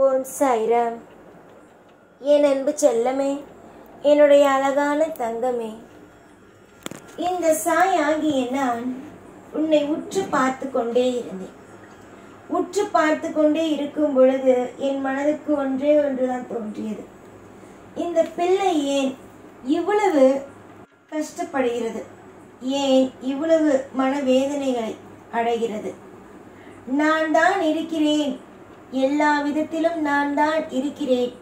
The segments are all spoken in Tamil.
ஓம் சாய்ராம். என் அன்பு செல்லமே, என்னுடைய அழகான தங்கமே, இந்த சாய் ஆகிய நான் உன்னை உற்று பார்த்து கொண்டே இருந்தேன். உற்று பார்த்து கொண்டே இருக்கும் பொழுது என் மனதுக்கு ஒன்றே ஒன்றுதான் தோன்றியது. இந்த பிள்ளை ஏன் இவ்வளவு கஷ்டப்படுகிறது? ஏன் இவ்வளவு மனவேதனைகளை அடைகிறது? நான் தான் இருக்கிறேன், எல்லா விதத்திலும் நான் தான் இருக்கிறேன்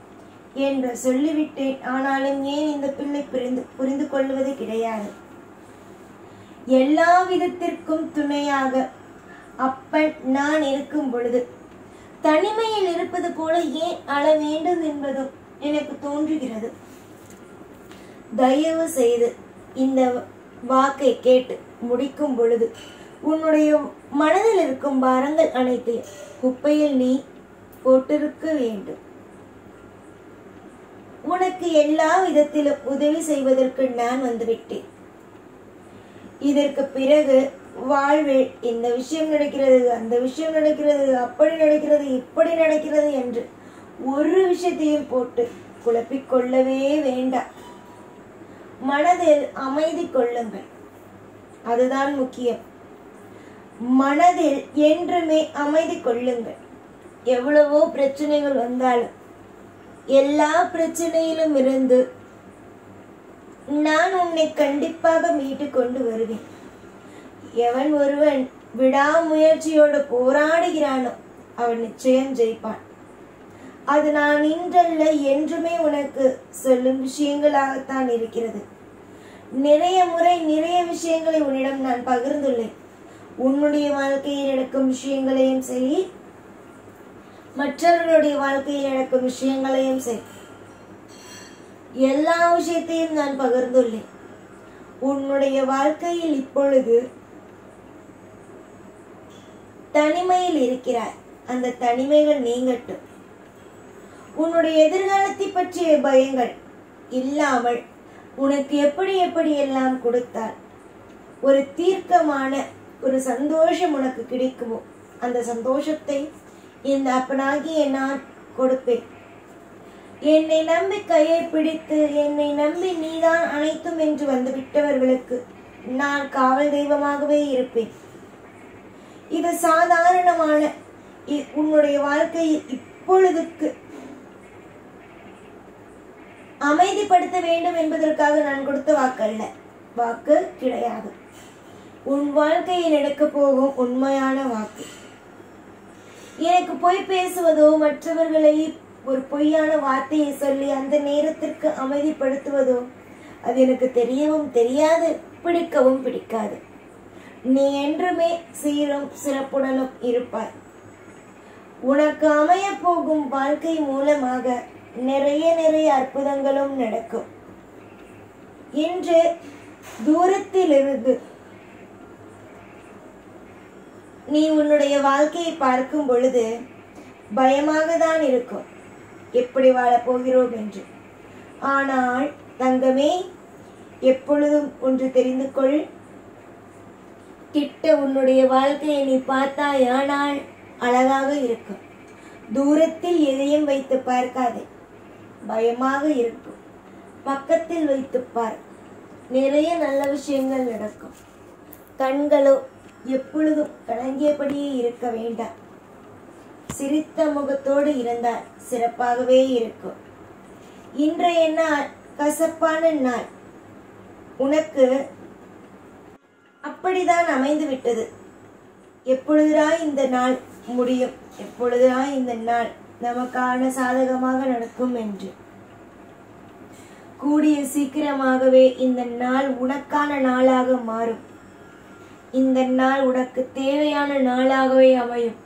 என்று சொல்லிவிட்டேன். ஆனாலும் ஏன் இந்த பிள்ளை புரிந்து கொள்வது கிடையாது? எல்லா விதத்திற்கும் துணையாக அப்பன் நான் இருக்கும் பொழுது தனிமையில் இருப்பது போல ஏன் அழ வேண்டும் என்பதும் எனக்கு தோன்றுகிறது. தயவு செய்து இந்த வாக்கை கேட்டு முடிக்கும் பொழுது உன்னுடைய மனதில் இருக்கும் பாரங்கள் அனைத்தையும் குப்பையில் நீ போட்டிருக்க வேண்டும். உனக்கு எல்லா விதத்திலும் உதவி செய்வதற்கு நான் வந்துவிட்டேன். இதற்கு பிறகு வாழ்வில் இந்த விஷயம் நடக்கிறது, அந்த விஷயம் நடக்கிறது, அப்படி நடக்கிறது, இப்படி நடக்கிறது என்று ஒரு விஷயத்தையும் போட்டு குழப்பிக்கொள்ளவே வேண்டாம். மனதில் அமைதி கொள்ளுங்கள், அதுதான் முக்கியம். மனதில் என்றுமே அமைதி கொள்ளுங்கள். எவ்வளவோ பிரச்சனைகள் வந்தாலும் எல்லா பிரச்சனையிலும் இருந்து நான் உன்னை கண்டிப்பாக மீட்டு கொண்டு வருவேன். எவன் ஒருவன் விடாமுயற்சியோடு போராடுகிறானோ அவன் நிச்சயம் ஜெயிப்பான். அது நான் இன்றல்ல என்றுமே உனக்கு சொல்லும் விஷயங்களாகத்தான் இருக்கிறது. நிறைய முறை நிறைய விஷயங்களை உன்னிடம் நான் பகிர்ந்துள்ளேன். உன்னுடைய வாழ்க்கையில் நடக்கும் விஷயங்களையும் சரி, மற்றவர்களுடைய வாழ்க்கையில் நடக்கும் விஷயங்களையும் சரி, எல்லா விஷயத்தையும் நான் பகிர்ந்துள்ளேன். உன்னுடைய வாழ்க்கையில் இப்பொழுது தனிமையில் இருக்கிறாய். அந்த தனிமைகள் நீங்கட்டும். உன்னுடைய எதிர்காலத்தை பற்றிய பயங்கள் இல்லாமல் உனக்கு எப்படி எப்படி எல்லாம் கொடுத்தால் ஒரு தீர்க்கமான ஒரு சந்தோஷம் உனக்கு கிடைக்குமோ அந்த சந்தோஷத்தை இந்த அப்பனாகிய நான் கொடுப்பேன். என்னை நம்பி கையை பிடித்து என்னை நம்பி நீதான் அனைத்தும் என்று வந்து விட்டவர்களுக்கு நான் காவல் தெய்வமாகவே இருப்பேன். இது சாதாரணமான உன்னுடைய வாழ்க்கையில் இப்பொழுதுக்கு அமைதிப்படுத்த வேண்டும் என்பதற்காக நான் கொடுத்த வாக்கு அல்ல. வாக்கு கிடையாது. உன் வாழ்க்கையில் நடக்க போகும் உண்மையான வாக்கு. எனக்கு பொய் பேசுவதோ மற்றவர்களை ஒரு பொய்யான வார்த்தையை சொல்லி அந்த நேரத்திற்கு அமைதிப்படுத்துவதோ அது எனக்கு தெரியவும் தெரியாது, பிடிக்கவும் பிடிக்காது. நீ என்றுமே சீரும் சிறப்புடனும் இருப்பாய். உனக்கு அமைய போகும் வாழ்க்கை மூலமாக நிறைய நிறைய அற்புதங்களும் நடக்கும். இன்று தூரத்தில் இருந்து நீ உன்னுடைய வாழ்க்கையை பார்க்கும் பொழுது பயமாக தான் இருக்கும், எப்படி வாழப் போகிறோம் என்று. ஆனால் தங்கமே, எப்பொழுதும் ஒன்று தெரிந்து கொள், கிட்ட உன்னுடைய வாழ்க்கையை நீ பார்த்தாயானால் அழகாக இருக்கும். தூரத்தில் எதையும் வைத்து பார்க்காதே, பயமாக இருக்கும். பக்கத்தில் வைத்து பார், நிறைய நல்ல விஷயங்கள் நடக்கும். கண்களோ எப்பொழுதும் கலங்கியபடியே இருக்க வேண்டாம். சிரித்த முகத்தோடு இருந்தால் சிறப்பாகவே இருக்கும். இன்றைய நாள் கசப்பான நாள் உனக்கு அப்படிதான் அமைந்து விட்டது. எப்பொழுதுதான் இந்த நாள் முடியும், எப்பொழுதுதான் இந்த நாள் நமக்கான சாதகமாக நடக்கும் என்று. கூடிய சீக்கிரமாகவே இந்த நாள் உனக்கான நாளாக மாறும். இந்த நாள் உனக்கு தேவையான நாளாகவே அமையும்.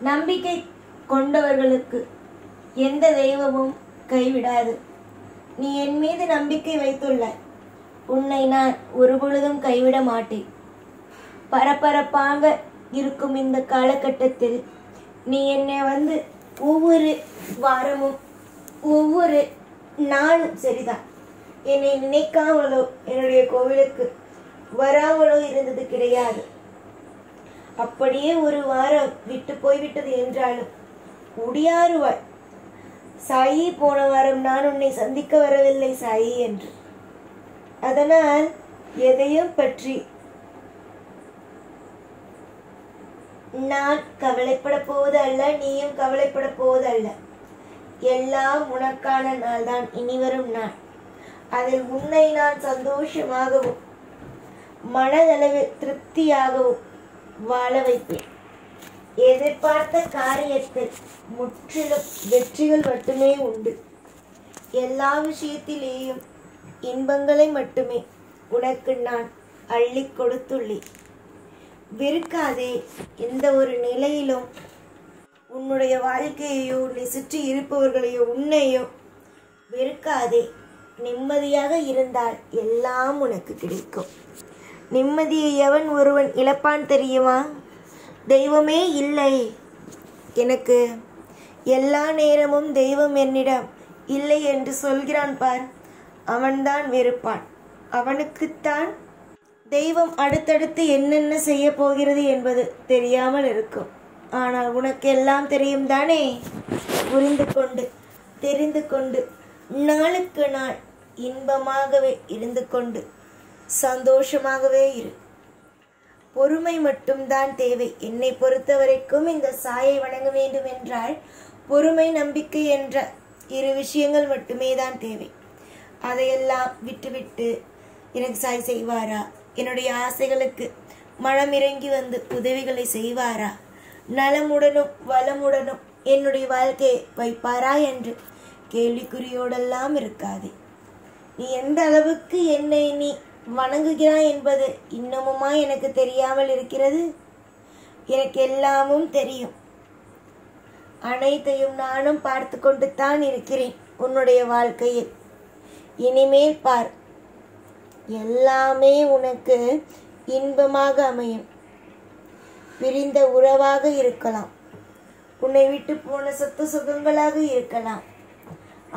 நம்பிக்கை கொண்டவர்களுக்கு எந்த தெய்வமும் கைவிடாது. நீ என் மீது நம்பிக்கை வைத்துள்ளாய், உன்னை நான் ஒரு பொழுதும் கைவிட மாட்டேன். பரபரப்பாக இருக்கும் இந்த காலகட்டத்தில் நீ என்னை வந்து ஒவ்வொரு வாரமும் ஒவ்வொரு நாளும் சரிதான் என்னை நினைக்காமலோ என்னுடைய கோவிலுக்கு வராமலோ இருந்தது கிடையாது. அப்படியே ஒரு வாரம் விட்டு போய்விட்டது என்றாலும் குடியாறுவாய். சாயி, போன வாரம் நான் உன்னை சந்திக்க வரவில்லை சாயி என்று. அதனால் எதையும் பற்றி நான் கவலைப்பட போவது அல்ல, நீயும் கவலைப்பட போவது அல்ல. எல்லாம் உனக்கான நாள் தான் இனிவரும் நாள். அதில் உன்னை நான் சந்தோஷமாகவும் மனதளவில் திருப்தியாகவும் வாழ வைப்பேன். எதிர்பார்த்த காரியத்தில் முற்றிலும் வெற்றிகள் மட்டுமே உண்டு. எல்லா விஷயத்திலேயும் இன்பங்களை மட்டுமே உனக்கு நான் அள்ளி கொடுத்துள்ளேன். வெறுக்காதே. எந்த ஒரு நிலையிலும் உன்னுடைய வாழ்க்கையையோ, உன்னை சுற்றி இருப்பவர்களையோ, உன்னையோ வெறுக்காதே. நிம்மதியாக இருந்தால் எல்லாம் உனக்கு கிடைக்கும். நிம்மதியை எவன் ஒருவன் இழப்பான் தெரியுமா? தெய்வமே இல்லை எனக்கு, எல்லா நேரமும் தெய்வம் என்னிடம் இல்லை என்று சொல்கிறான் பார், அவன்தான் வெறுப்பான். அவனுக்குத்தான் தெய்வம் அடுத்தடுத்து என்னென்ன செய்ய போகிறது என்பது தெரியாமல் இருக்கும். ஆனால் உனக்கு எல்லாம் தெரியும் தானே? புரிந்து கொண்டு தெரிந்து கொண்டு நாளுக்கு நாள் இன்பமாகவே இருந்து கொண்டு சந்தோஷமாகவே இரு. பொறுமை மட்டும்தான் தேவை. என்னை பொறுத்த வரைக்கும் இந்த சாயை வணங்க வேண்டும் என்றால் பொறுமை, நம்பிக்கை என்ற 2 விஷயங்கள் மட்டுமே தான் தேவை. அதையெல்லாம் விட்டுவிட்டு எனக்கு சாய் செய்வாரா, என்னுடைய ஆசைகளுக்கு மனம் இறங்கி வந்து உதவிகளை செய்வாரா, நலமுடனும் வளமுடனும் என்னுடைய வாழ்க்கையை வைப்பாரா என்று கேள்விக்குறியோடெல்லாம் இருக்காதே. நீ எந்த அளவுக்கு என்னை நீ வணங்குகிறாய் என்பது இன்னமுமா எனக்கு தெரியாமல் இருக்கிறது? எனக்கு எல்லாமும் தெரியும். அனைத்தையும் நானும் பார்த்து கொண்டு தான் இருக்கிறேன் உன்னுடைய வாழ்க்கையில். இனிமேல் பார், எல்லாமே உனக்கு இன்பமாக அமையும். பிரிந்த உறவாக இருக்கலாம், உன்னை விட்டு போன சொத்து சுகங்களாக இருக்கலாம்,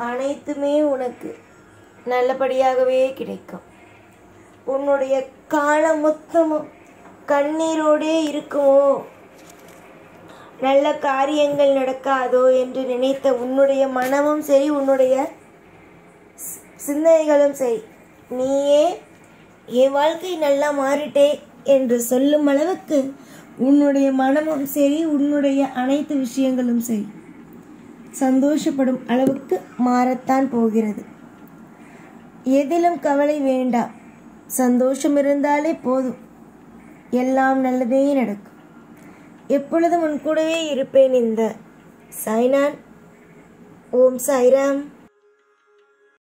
அனைத்துமே உனக்கு நல்லபடியாகவே கிடைக்கும். உன்னுடைய காலம் மொத்தமும் கண்ணீரோடே இருக்குமோ, நல்ல காரியங்கள் நடக்காதோ என்று நினைத்த உன்னுடைய மனமும் சரி, உன்னுடைய சிந்தனைகளும் சரி, நீயே என் வாழ்க்கை நல்லா மாறிட்டே என்று சொல்லும் அளவுக்கு உன்னுடைய மனமும் சரி, உன்னுடைய அனைத்து விஷயங்களும் சரி சந்தோஷப்படும் அளவுக்கு மாறத்தான் போகிறது. எதிலும் கவலை வேண்டாம். சந்தோஷம் இருந்தாலே போதும், எல்லாம் நல்லதே நடக்கும். எப்பொழுதும் உன் கூடவே இருப்பேன். இந்த சாய்நான். ஓம் சாய்ராம்.